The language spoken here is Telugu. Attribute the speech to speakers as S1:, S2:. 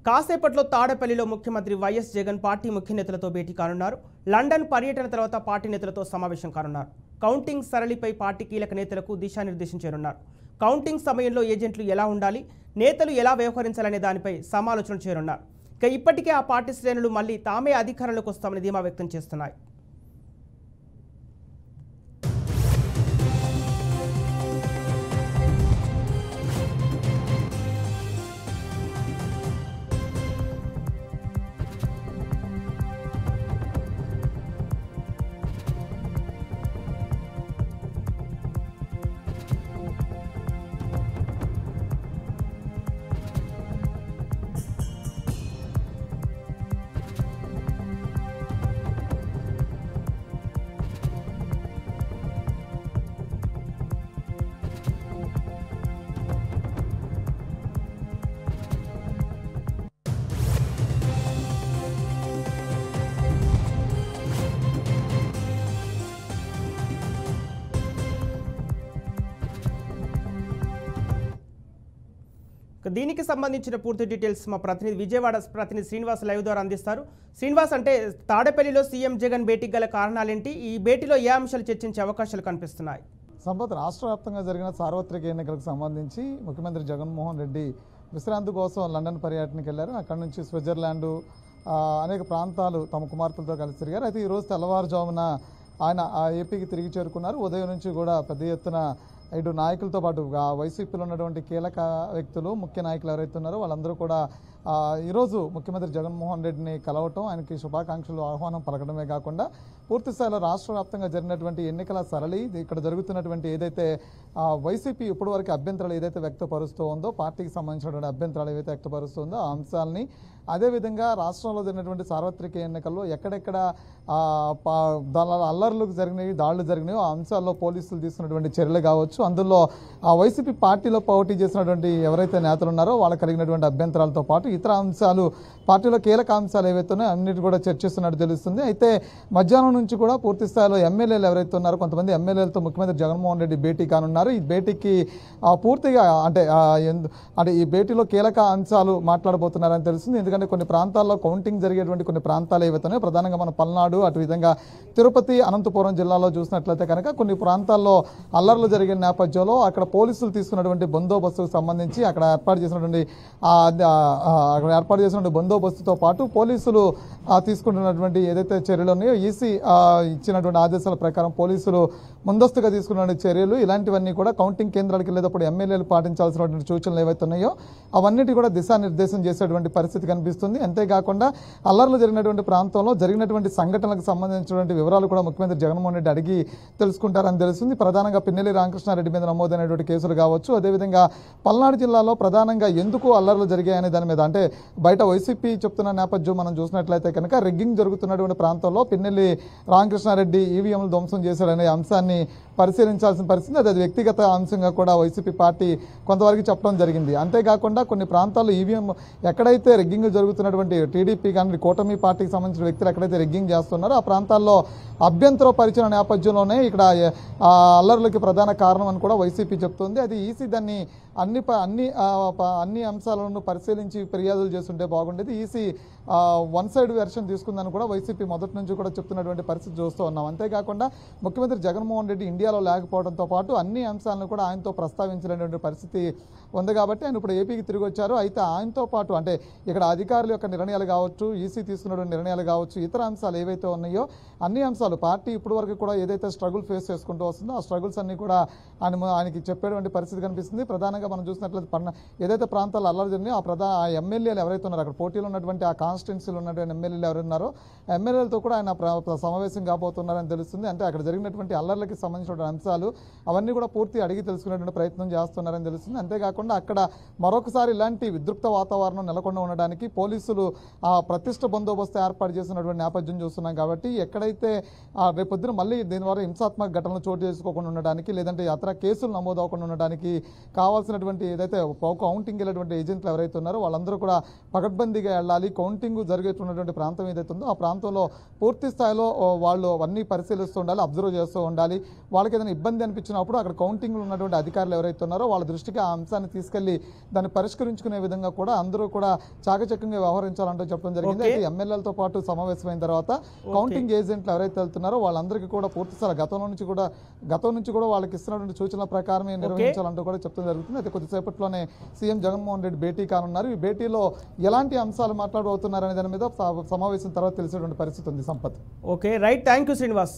S1: కాసేపట్లో తాడేపల్లిలో ముఖ్యమంత్రి వైఎస్ జగన్ పార్టీ ముఖ్య నేతలతో భేటీ కానున్నారు. లండన్ పర్యటన తర్వాత పార్టీ నేతలతో సమావేశం కానున్నారు. కౌంటింగ్ సరళిపై పార్టీ కీలక నేతలకు దిశానిర్దేశం చేయనున్నారు. కౌంటింగ్ సమయంలో ఏజెంట్లు ఎలా ఉండాలి, నేతలు ఎలా వ్యవహరించాలనే దానిపై సమాలోచన చేయనున్నారు. ఇక ఇప్పటికే ఆ పార్టీ శ్రేణులు మళ్లీ తామే అధికారంలోకి వస్తామని ధీమా వ్యక్తం చేస్తున్నాయి. దీనికి సంబంధించిన పూర్తి డీటెయిల్స్ మా ప్రతినిధి విజయవాడ ప్రతినిధి శ్రీనివాస్ లైవ్ ద్వారా అందిస్తారు. శ్రీనివాస్, అంటే తాడేపల్లిలో సీఎం జగన్ భేటీకి గల కారణాలేంటి? ఈ భేటీలో ఏ అంశాలు చర్చించే అవకాశాలు కనిపిస్తున్నాయి?
S2: సంపత్, రాష్ట్ర వ్యాప్తంగా జరిగిన సార్వత్రిక ఎన్నికలకు సంబంధించి ముఖ్యమంత్రి జగన్మోహన్ రెడ్డి విశ్రాంతి కోసం లండన్ పర్యటనకి వెళ్ళారు. అక్కడ నుంచి స్విట్జర్లాండ్ అనేక ప్రాంతాలు తమ కుమార్తెలతో కలిసి తిరిగారు. అయితే ఈరోజు తెల్లవారుజామున ఆయన ఏపీకి తిరిగి చేరుకున్నారు. ఉదయం నుంచి కూడా పెద్ద ఎత్తున ఇటు నాయకులతో పాటు వైసీపీలో ఉన్నటువంటి కీలక వ్యక్తులు, ముఖ్య నాయకులు ఎవరైతే ఉన్నారో వాళ్ళందరూ కూడా ఈరోజు ముఖ్యమంత్రి జగన్మోహన్ రెడ్డిని కలవటం, ఆయనకి శుభాకాంక్షలు ఆహ్వానం పలకడమే కాకుండా పూర్తి స్థాయిలో రాష్ట్ర వ్యాప్తంగా జరిగినటువంటి ఎన్నికల సరళి, ఇక్కడ జరుగుతున్నటువంటి ఏదైతే వైసీపీ ఇప్పటివరకు అభ్యంతరాలు ఏదైతే వ్యక్తపరుస్తూ ఉందో, పార్టీకి సంబంధించినటువంటి అభ్యంతరాలు ఏవైతే వ్యక్తపరుస్తుందో ఆ అంశాలని, అదేవిధంగా రాష్ట్రంలో జరిగినటువంటి సార్వత్రిక ఎన్నికల్లో ఎక్కడెక్కడ అల్లర్లు జరిగినాయి, దాడులు జరిగినాయో ఆ అంశాల్లో పోలీసులు తీసుకున్నటువంటి చర్యలు కావచ్చు, అందులో ఆ వైసీపీ పార్టీలో పోటీ చేసినటువంటి ఎవరైతే నేతలు ఉన్నారో వాళ్ళకి కలిగినటువంటి అభ్యంతరాలతో పాటు ఇతర అంశాలు, పార్టీలో కీలక అంశాలు ఏవైతే ఉన్నాయో అన్నిటి కూడా చర్చిస్తున్నట్టు తెలుస్తుంది. అయితే మధ్యాహ్నం నుంచి కూడా పూర్తి స్థాయిలో ఎమ్మెల్యేలు ఎవరైతే ఉన్నారో కొంతమంది ఎమ్మెల్యేలతో ముఖ్యమంత్రి జగన్మోహన్ రెడ్డి భేటీ కానున్నారు. ఈ భేటీకి పూర్తిగా అంటే ఈ భేటీలో కీలక అంశాలు మాట్లాడబోతున్నారని తెలుస్తుంది. ఎందుకంటే కొన్ని ప్రాంతాల్లో కౌంటింగ్ జరిగేటువంటి కొన్ని ప్రాంతాలు ఏవైతే ఉన్నాయో, ప్రధానంగా మన పల్నాడు, అటు విధంగా తిరుపతి, అనంతపురం జిల్లాలో చూసినట్లయితే కనుక కొన్ని ప్రాంతాల్లో అల్లర్లు జరిగిన నేపథ్యంలో అక్కడ పోలీసులు తీసుకున్నటువంటి బందోబస్తుకు సంబంధించి అక్కడ ఏర్పాటు చేసినటువంటి బందోబస్తుతో పాటు పోలీసులు తీసుకుంటున్నటువంటి ఏదైతే చర్యలు ఉన్నాయో, ఈసీ ఇచ్చినటువంటి ఆదేశాల ప్రకారం పోలీసులు ముందస్తుగా తీసుకున్నటువంటి చర్యలు, ఇలాంటివన్నీ కూడా కౌంటింగ్ కేంద్రాలకు వెళ్ళేటప్పుడు ఎమ్మెల్యేలు పాటించాల్సినటువంటి సూచనలు ఏవైతే ఉన్నాయో అవన్నిటి కూడా దిశానిర్దేశం చేసేటువంటి పరిస్థితి కనిపిస్తుంది. అంతేకాకుండా అల్లర్లు జరిగినటువంటి ప్రాంతంలో జరిగినటువంటి సంఘటనలకు సంబంధించినటువంటి వివరాలు కూడా ముఖ్యమంత్రి జగన్మోహన్ రెడ్డి అడిగి తెలుసుకుంటారని తెలుస్తుంది. ప్రధానంగా పిన్నెల్లి రామకృష్ణారెడ్డి మీద నమోదైనటువంటి కేసులు కావచ్చు, అదేవిధంగా పల్నాడు జిల్లాలో ప్రధానంగా ఎందుకు అల్లర్లు జరిగాయనే దాని మీద, అంటే బయట వైసీపీ చెప్తున్న నేపథ్యం మనం చూసినట్లయితే కనుక రిగ్గింగ్ జరుగుతున్నటువంటి ప్రాంతంలో పిన్నెల్లి రామకృష్ణారెడ్డి ఈవీఎంలు ధ్వంసం చేశాడనే అంశాన్ని పరిశీలించాల్సిన పరిస్థితి. అది వ్యక్తిగత అంశంగా కూడా వైసీపీ పార్టీ కొంతవరకు చెప్పడం జరిగింది. అంతేకాకుండా కొన్ని ప్రాంతాల్లో ఈవీఎం ఎక్కడైతే రిగ్గింగ్ జరుగుతున్నటువంటి టీడీపీ కానీ కూటమి పార్టీకి సంబంధించిన వ్యక్తులు ఎక్కడైతే రిగ్గింగ్ చేస్తున్నారో ఆ ప్రాంతాల్లో అభ్యంతరం పరిచిన నేపథ్యంలోనే ఇక్కడ అల్లర్లకి ప్రధాన కారణం అని కూడా వైసీపీ చెప్తుంది. అది ఈసీ దాన్ని అన్ని అంశాలను పరిశీలించి ఫిర్యాదులు చేస్తుంటే బాగుండేది. ఈసీ వన్ సైడ్ వెర్షన్ తీసుకుందని కూడా వైసీపీ మొదటి నుంచి కూడా చెప్తున్నటువంటి పరిస్థితి చూస్తూ ఉన్నాం. అంతేకాకుండా ముఖ్యమంత్రి జగన్మోహన్ రెడ్డి ఇండియాలో లేకపోవడంతో పాటు అన్ని అంశాలను కూడా ఆయనతో ప్రస్తావించినటువంటి పరిస్థితి ఉంది. కాబట్టి ఆయన ఇప్పుడు ఏపీకి తిరిగి వచ్చారు. అయితే ఆయనతో పాటు అంటే ఇక్కడ అధికారుల యొక్క నిర్ణయాలు కావచ్చు, ఈసీ తీసుకున్నటువంటి నిర్ణయాలు కావచ్చు, ఇతర అంశాలు ఏవైతే ఉన్నాయో అన్ని అంశాలు పార్టీ ఇప్పటి వరకు కూడా ఏదైతే స్ట్రగుల్ ఫేస్ చేసుకుంటూ వస్తుందో ఆ స్ట్రగుల్స్ అన్ని కూడా ఆయనకి చెప్పేటువంటి పరిస్థితి కనిపిస్తుంది. ప్రధానంగా మనం చూసినట్లయితే ఏదైతే ప్రాంతాల్లో అల్లరి జరిగినాయో ఆ ఎమ్మెల్యేలు ఎవరైతే ఉన్నారో, అక్కడ పోటీలో ఉన్నటువంటి ఆ కాన్స్టిట్యున్సీలో ఉన్నటువంటి ఎమ్మెల్యేలు ఎవరున్నారో ఎమ్మెల్యేలతో కూడా ఆయన సమావేశం కాబోతున్నారని తెలుస్తుంది. అంటే అక్కడ జరిగినటువంటి అల్లర్లకి సంబంధించిన అంశాలు అవన్నీ కూడా పూర్తి అడిగి తెలుసుకునేటువంటి ప్రయత్నం చేస్తున్నారని తెలుస్తుంది. అంతేకాకుండా అక్కడ మరొకసారి ఇలాంటి విద్రుక్త వాతావరణం నెలకొండ ఉండడానికి పోలీసులు ప్రతిష్ట బందోబస్తు ఏర్పాటు చేసినటువంటి నేపథ్యం చూస్తున్నాం. కాబట్టి ఎక్కడైతే రేపొద్దున మళ్ళీ దీని ద్వారా హింసాత్మక ఘటనలు చోటు చేసుకోకుండా ఉండడానికి, లేదంటే ఇతర కేసులు నమోదు అవ్వకుండా ఉండడానికి కావాల్సినటువంటి ఏదైతే కౌంటింగ్ వెళ్ళేటువంటి ఏజెంట్లు ఎవరైతే ఉన్నారో వాళ్ళందరూ కూడా పకడ్బందీగా వెళ్ళాలి. కౌంటింగ్ జరిగేటువంటి ప్రాంతం ఏదైతే ఉందో ఆ ప్రాంతంలో పూర్తి స్థాయిలో వాళ్ళు అవన్నీ పరిశీలిస్తూ ఉండాలి, అబ్జర్వ్ చేస్తూ ఉండాలి. వాళ్ళకి ఏదైనా ఇబ్బంది అనిపించినప్పుడు అక్కడ కౌంటింగ్లో ఉన్నటువంటి అధికారులు ఎవరైతే ఉన్నారో వాళ్ళ దృష్టికి ఆ అంశాన్ని అంశాన్ని తీసుకెళ్లి దాన్ని పరిష్కరించుకునే విధంగా కూడా అందరూ కూడా చాకచక్యంగా వ్యవహరించాలంటూ చెప్పడం జరిగింది.
S1: Okay.
S2: అయితే ఎమ్మెల్యేలతో పాటు సమావేశమైన తర్వాత కౌంటింగ్ ఏజెంట్లు ఎవరైతే వెళ్తున్నారో వాళ్ళందరికీ కూడా పూర్తిస్థాయి గతం నుంచి కూడా వాళ్ళకి ఇస్తున్నటువంటి సూచనల ప్రకారమే నిర్వహించాలంటూ కూడా చెప్తూ జరుగుతుంది. అయితే కొద్దిసేపట్లోనే సీఎం జగన్మోహన్ రెడ్డి భేటీ కానున్నారు. ఈ భేటీలో ఎలాంటి అంశాలు మాట్లాడబోతున్నారనే దాని మీద సమావేశం తర్వాత తెలిసేటువంటి పరిస్థితి ఉంది. Sampath.
S1: Okay right, thank you Srinivas.